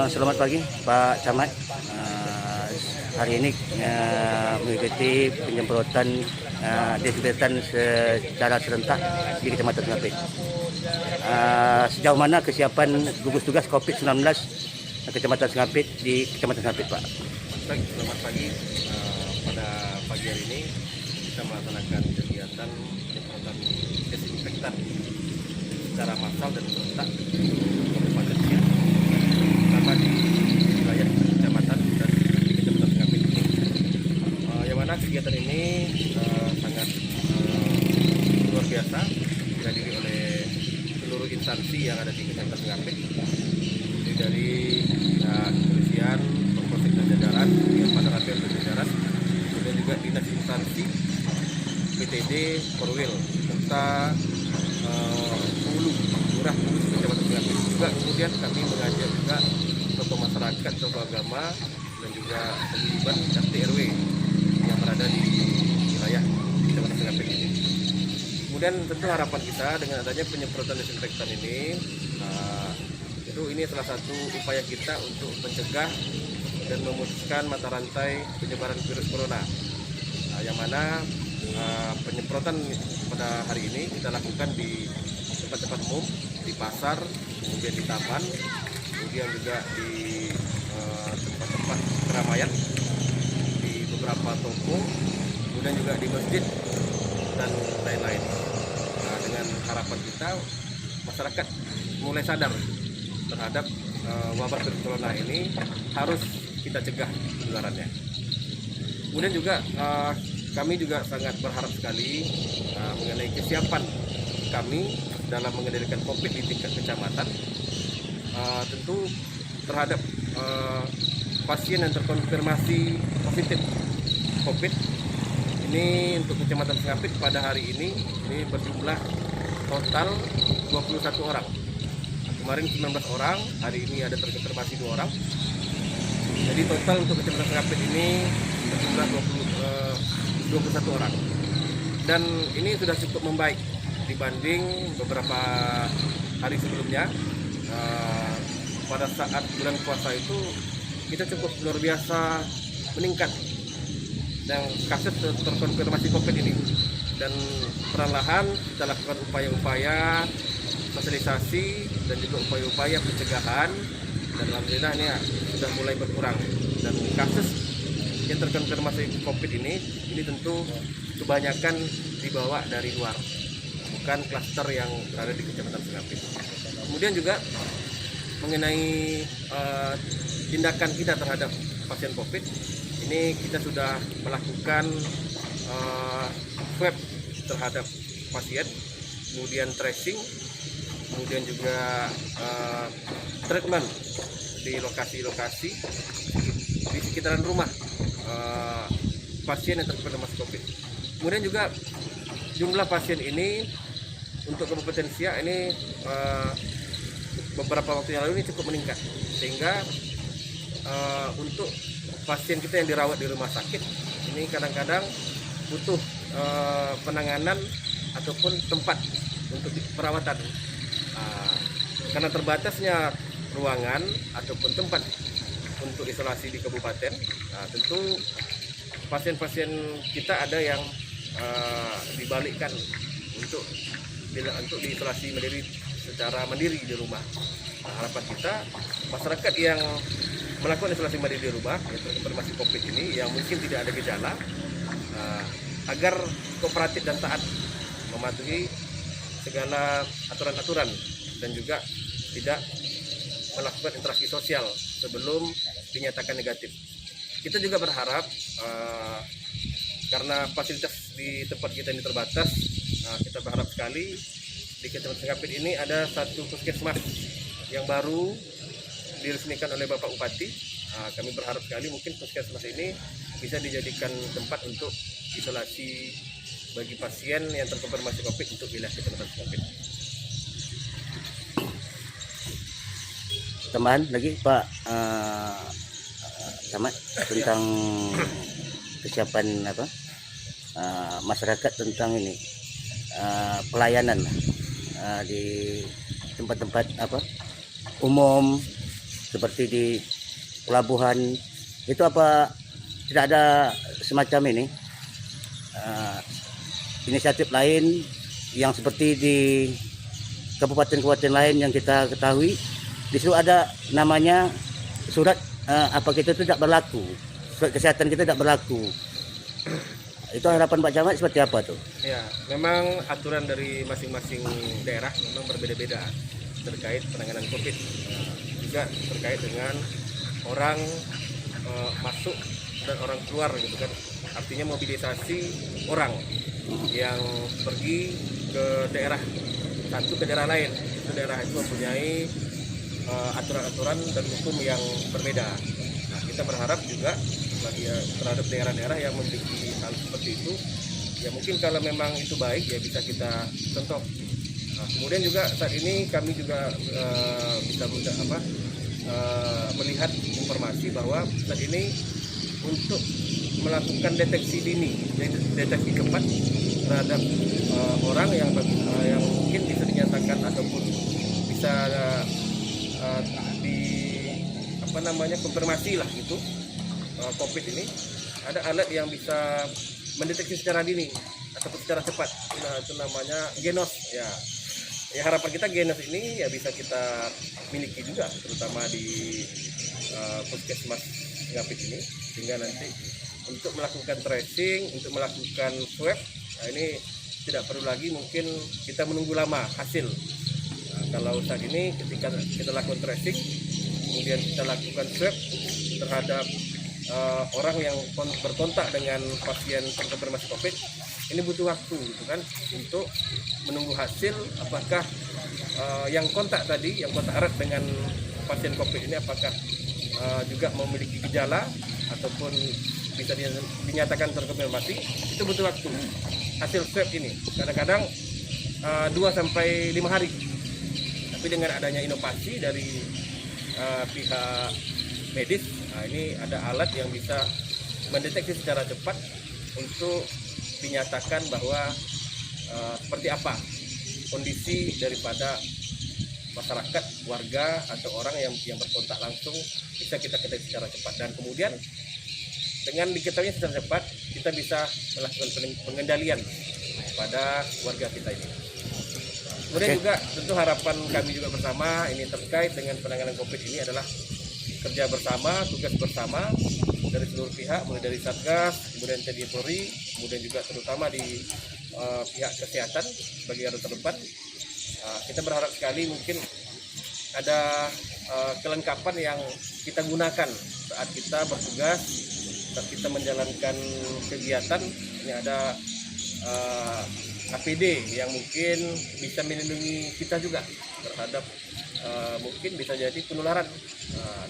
Selamat pagi Pak Camat. Hari ini mengikuti penyemprotan desinfektan secara serentak di Kecamatan Sengapit. Sejauh mana kesiapan gugus tugas COVID-19 Kecamatan Sengapit di Kecamatan Sengapit, Pak? Baik, selamat pagi. Pada pagi hari ini kita melaksanakan kegiatan penyemprotan desinfektan secara massal dan serentak Kabupaten Siak, terutama di wilayah kecamatan dan di Kecamatan Sengapit ini. Yang mana kegiatan ini sangat luar biasa dihadiri oleh seluruh instansi yang ada di Kecamatan Sengapit, dari kepolisian, Polsek dan jajaran, pada rapian dan jajaran, kemudian juga dinas instansi, PTD, Korwil, serta Hulu, Lurah, Kecamatan Sengapit. Juga kemudian kami mengajak juga tokoh masyarakat, tokoh agama, dan juga pengurus RT RW yang berada di wilayah Kecamatan Sengapit ini. Kemudian tentu harapan kita dengan adanya penyemprotan desinfektan ini salah satu upaya kita untuk mencegah dan memutuskan mata rantai penyebaran virus corona, yang mana penyemprotan pada hari ini kita lakukan di tempat-tempat umum, di pasar, kemudian di taman, kemudian juga di tempat-tempat keramaian, di beberapa toko, kemudian juga di masjid dan lain-lain. Dengan harapan kita masyarakat mulai sadar terhadap wabah virus corona ini harus kita cegah penularannya. Kemudian juga kami juga sangat berharap sekali mengenai kesiapan kami dalam mengendalikan COVID di tingkat kecamatan. Tentu terhadap pasien yang terkonfirmasi positif COVID ini untuk Kecamatan Sengapit pada hari ini berjumlah total 21 orang. Kemarin 19 orang, hari ini ada terkonfirmasi 2 orang. Jadi total untuk Kecamatan Sengapit ini berjumlah 21 orang. Dan ini sudah cukup membaik dibanding beberapa hari sebelumnya. Pada saat bulan puasa itu kita cukup luar biasa meningkat dan kasus terkonfirmasi COVID ini. Dan perlahan kita lakukan upaya-upaya sosialisasi dan juga upaya-upaya pencegahan, dan alhamdulillah ini sudah mulai berkurang. Dan kasus yang terkonfirmasi COVID ini tentu kebanyakan dibawa dari luar, bukan klaster yang berada di Kecamatan Sengapit. Kemudian juga mengenai tindakan kita terhadap pasien COVID ini, kita sudah melakukan swab terhadap pasien, kemudian tracing, kemudian juga treatment di lokasi-lokasi di sekitaran rumah pasien yang terkonfirmasi COVID. Kemudian juga jumlah pasien ini untuk Kabupaten Siak ini beberapa waktu yang lalu ini cukup meningkat, sehingga untuk pasien kita yang dirawat di rumah sakit ini kadang-kadang butuh penanganan ataupun tempat untuk perawatan. Karena terbatasnya ruangan ataupun tempat untuk isolasi di kabupaten, tentu pasien-pasien kita ada yang dibalikkan untuk diisolasi secara mandiri di rumah. Harapan kita masyarakat yang melakukan isolasi mandiri di rumah yang terkonfirmasi COVID ini, yang mungkin tidak ada gejala, agar kooperatif dan taat mematuhi segala aturan-aturan dan juga tidak melakukan interaksi sosial sebelum dinyatakan negatif. Kita juga berharap karena fasilitas di tempat kita ini terbatas, kita berharap sekali di Kecamatan Sengapit ini ada satu puskesmas yang baru diresmikan oleh Bapak Bupati. Kami berharap sekali mungkin puskesmas ini bisa dijadikan tempat untuk isolasi bagi pasien yang terkonfirmasi COVID untuk wilayah Kecamatan Sengapit. Tambahan lagi Pak Camat tentang kesiapan masyarakat tentang ini pelayanan di tempat-tempat umum seperti di pelabuhan itu apa tidak ada semacam ini inisiatif lain yang seperti di kabupaten-kabupaten lain yang kita ketahui di situ ada namanya surat apa kita itu tidak berlaku, surat kesehatan kita tidak berlaku. Itu harapan Pak Camat seperti apa tuh? Ya, memang aturan dari masing-masing daerah memang berbeda-beda terkait penanganan COVID. Juga terkait dengan orang masuk dan orang keluar gitu kan. Artinya mobilisasi orang yang pergi ke daerah satu ke daerah lain. Itu daerah itu mempunyai aturan-aturan dan hukum yang berbeda. Nah, kita berharap juga bagi terhadap daerah-daerah yang memiliki hal seperti itu, ya mungkin kalau memang itu baik ya bisa kita contoh. Nah, kemudian juga saat ini kami juga bisa melihat informasi bahwa saat ini untuk melakukan deteksi dini, deteksi cepat terhadap orang yang mungkin bisa dinyatakan ataupun bisa konfirmasi lah gitu COVID ini, ada alat yang bisa mendeteksi secara dini ataupun secara cepat. Nah, itu namanya Genos ya. Ya harapan kita Genos ini ya bisa kita miliki juga terutama di puskesmas Ngapit ini, sehingga nanti untuk melakukan tracing, untuk melakukan swab, nah ini tidak perlu lagi mungkin kita menunggu lama hasil. Nah, kalau saat ini ketika kita lakukan tracing, kemudian kita lakukan swab terhadap orang yang berkontak dengan pasien terkonfirmasi COVID, ini butuh waktu gitu kan untuk menunggu hasil apakah yang kontak tadi, yang kontak erat dengan pasien COVID ini apakah juga memiliki gejala ataupun bisa dinyatakan terkonfirmasi. Itu butuh waktu hasil swab ini kadang-kadang 2 sampai 5 hari. Tapi dengan adanya inovasi dari pihak medis, nah ini ada alat yang bisa mendeteksi secara cepat untuk dinyatakan bahwa seperti apa kondisi daripada masyarakat, warga atau orang yang berkontak langsung, bisa kita deteksi secara cepat. Dan kemudian dengan diketahui secara cepat, kita bisa melakukan pengendalian pada warga kita ini. Kemudian juga tentu harapan kami juga bersama ini terkait dengan penanganan COVID ini adalah kerja bersama, tugas bersama dari seluruh pihak, mulai dari Satgas, kemudian TNI Polri, kemudian juga terutama di pihak kesehatan sebagai garda terdepan. Kita berharap sekali mungkin ada kelengkapan yang kita gunakan saat kita bertugas, saat kita menjalankan kegiatan. Ini ada APD yang mungkin bisa melindungi kita juga terhadap mungkin bisa jadi penularan.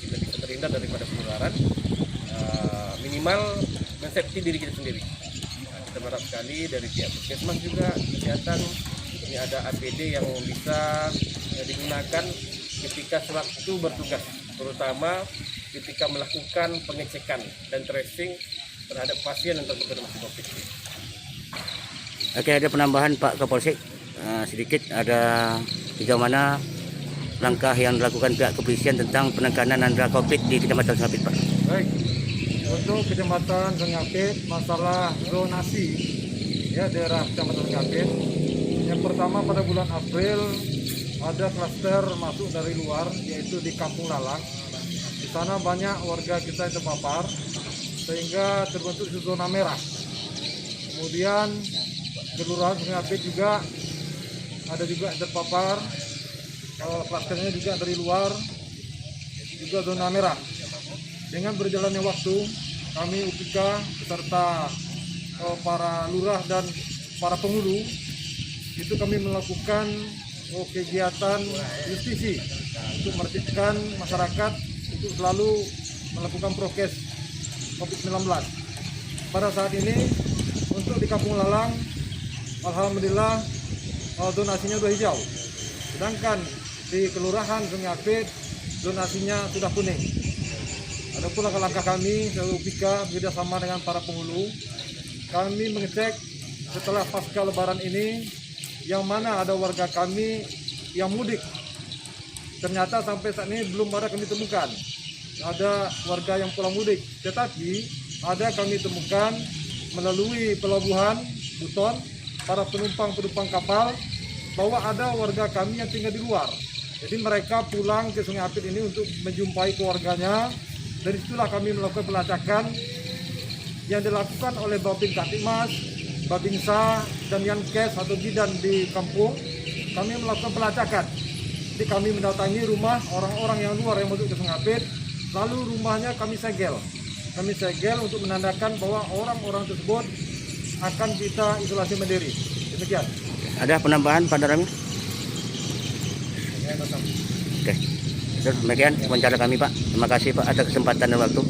Kita bisa terhindar daripada penularan, minimal mensafety diri kita sendiri. Kita berharap sekali dari pihak puskesmas juga kesehatan, ini ada APD yang bisa digunakan ketika sewaktu bertugas, terutama ketika melakukan pengecekan dan tracing terhadap pasien yang terkonfirmasi COVID. Oke, ada penambahan Pak Kapolsek sedikit, ada sejauh mana langkah yang dilakukan pihak kepolisian tentang penekanan angka COVID di Kecamatan Ngapit, Pak? Baik, untuk Kecamatan Ngapit masalah zonasi ya daerah Kecamatan Ngapit. Yang pertama pada bulan April ada klaster masuk dari luar yaitu di Kampung Lalang. Di sana banyak warga kita yang terpapar sehingga terbentuk zona merah. Kemudian Kelurahan Ngapit juga ada juga yang terpapar, klasternya juga dari luar, juga zona merah. Dengan berjalannya waktu, kami UPK beserta para lurah dan para penghulu itu kami melakukan kegiatan justisi untuk menertibkan masyarakat untuk selalu melakukan prokes COVID-19. Pada saat ini untuk di Kampung Lalang, alhamdulillah donasinya sudah hijau. Sedangkan di Kelurahan Ngapit donasinya sudah kuning. Adapun langkah kami dari UPK bekerjasama dengan para penghulu, kami mengecek setelah pasca Lebaran ini yang mana ada warga kami yang mudik ternyata sampai saat ini belum ada kami temukan ada warga yang pulang mudik. Tetapi ada kami temukan melalui pelabuhan Buton para penumpang kapal bahwa ada warga kami yang tinggal di luar. Jadi mereka pulang ke Sungai Apit ini untuk menjumpai keluarganya. Dari situlah kami melakukan pelacakan yang dilakukan oleh Babin Kaptimas, Babinsa, dan Yankes atau bidan di kampung. Kami melakukan pelacakan. Jadi kami mendatangi rumah orang-orang yang luar yang masuk ke Sungai Apit, lalu rumahnya kami segel. Kami segel untuk menandakan bahwa orang-orang tersebut akan kita isolasi mandiri. Demikian. Ada penambahan Pak Darami? Oke. Demikian wawancara kami Pak. Terima kasih Pak atas kesempatan dan waktu.